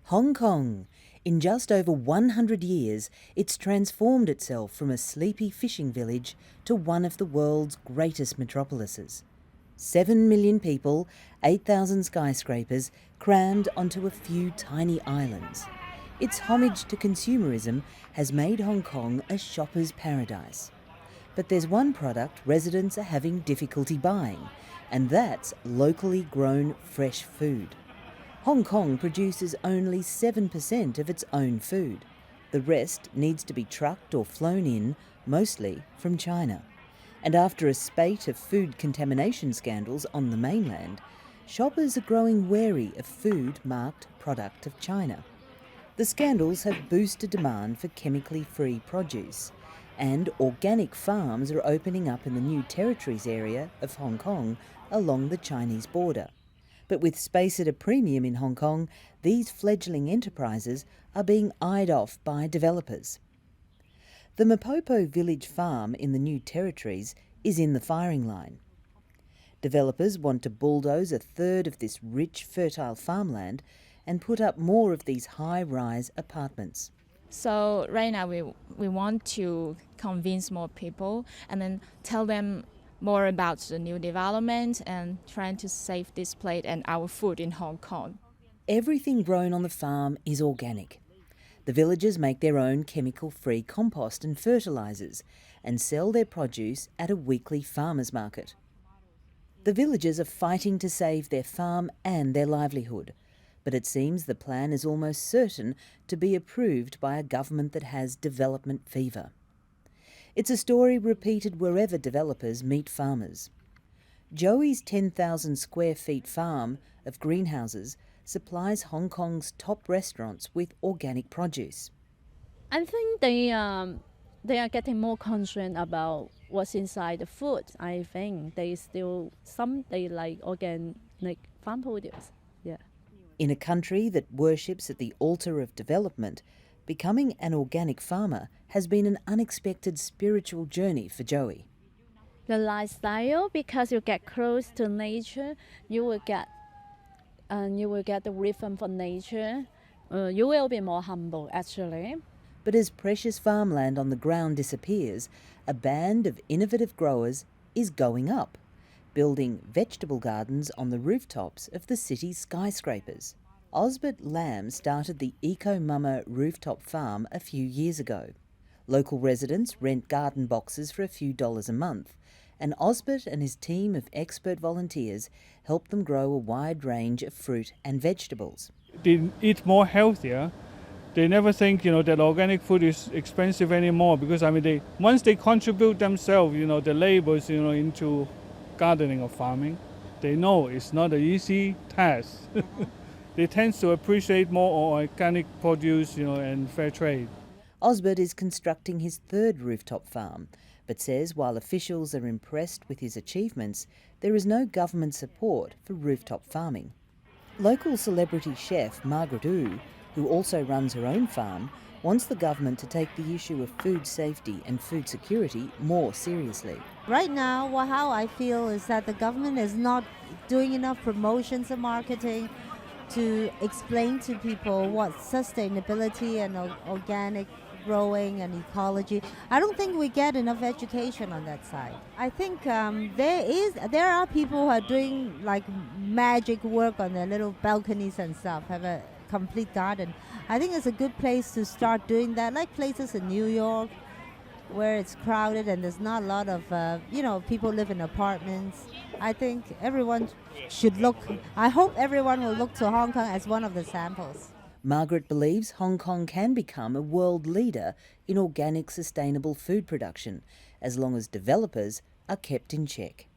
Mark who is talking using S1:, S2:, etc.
S1: Hong Kong. In just over 100 years, it's transformed itself from a sleepy fishing village to one of the world's greatest metropolises. 7 million people, 8,000 skyscrapers, crammed onto a few tiny islands. Its homage to consumerism has made Hong Kong a shopper's paradise. But there's one product residents are having difficulty buying, and that's locally grown fresh food. Hong Kong produces only 7% of its own food. The rest needs to be trucked or flown in, mostly from China. And after a spate of food contamination scandals on the mainland, shoppers are growing wary of food marked product of China. The scandals have boosted demand for chemically free produce, and organic farms are opening up in the new territories area of Hong Kong along the Chinese border. But with space at a premium in Hong Kong, these fledgling enterprises are being eyed off by developers. The Mapopo village farm in the new territories is in the firing line. Developers want to bulldoze a third of this rich, fertile farmland and put up more of these high-rise apartments.
S2: So right now we want to convince more people and then tell them more about the new development and trying to save this place and our food in Hong Kong.
S1: Everything grown on the farm is organic. The villagers make their own chemical-free compost and fertilisers and sell their produce at a weekly farmers market. The villagers are fighting to save their farm and their livelihood, but it seems the plan is almost certain to be approved by a government that has development fever. It's a story repeated wherever developers meet farmers. Joey's 10,000 square feet farm of greenhouses supplies Hong Kong's top restaurants with organic produce.
S3: I think they are getting more concerned about what's inside the food. I think they like organic farm produce. Yeah.
S1: In a country that worships at the altar of development, becoming an organic farmer has been an unexpected spiritual journey for Joey.
S3: The lifestyle, because you get close to nature, you will get the rhythm from nature. You will be more humble, actually.
S1: But as precious farmland on the ground disappears, a band of innovative growers is going up, building vegetable gardens on the rooftops of the city's skyscrapers. Osbert Lam started the Eco Mama rooftop farm a few years ago. Local residents rent garden boxes for a few dollars a month, and Osbert and his team of expert volunteers help them grow a wide range of fruit and vegetables.
S4: They eat more healthier. They never think, that organic food is expensive anymore because, once they contribute themselves, the labors, into gardening or farming, they know it's not an easy task. They tend to appreciate more organic produce, and fair trade.
S1: Osbert is constructing his third rooftop farm, but says while officials are impressed with his achievements, there is no government support for rooftop farming. Local celebrity chef Margaret Wu, who also runs her own farm, wants the government to take the issue of food safety and food security more seriously.
S5: Right now, how I feel is that the government is not doing enough promotions and marketing to explain to people what sustainability and organic growing and ecology. I don't think we get enough education on that side. I think there are people who are doing like magic work on their little balconies and stuff, have a complete garden. I think it's a good place to start doing that, like places in New York where it's crowded and there's not a lot of, people live in apartments. I think everyone should I hope everyone will look to Hong Kong as one of the samples.
S1: Margaret believes Hong Kong can become a world leader in organic sustainable food production as long as developers are kept in check.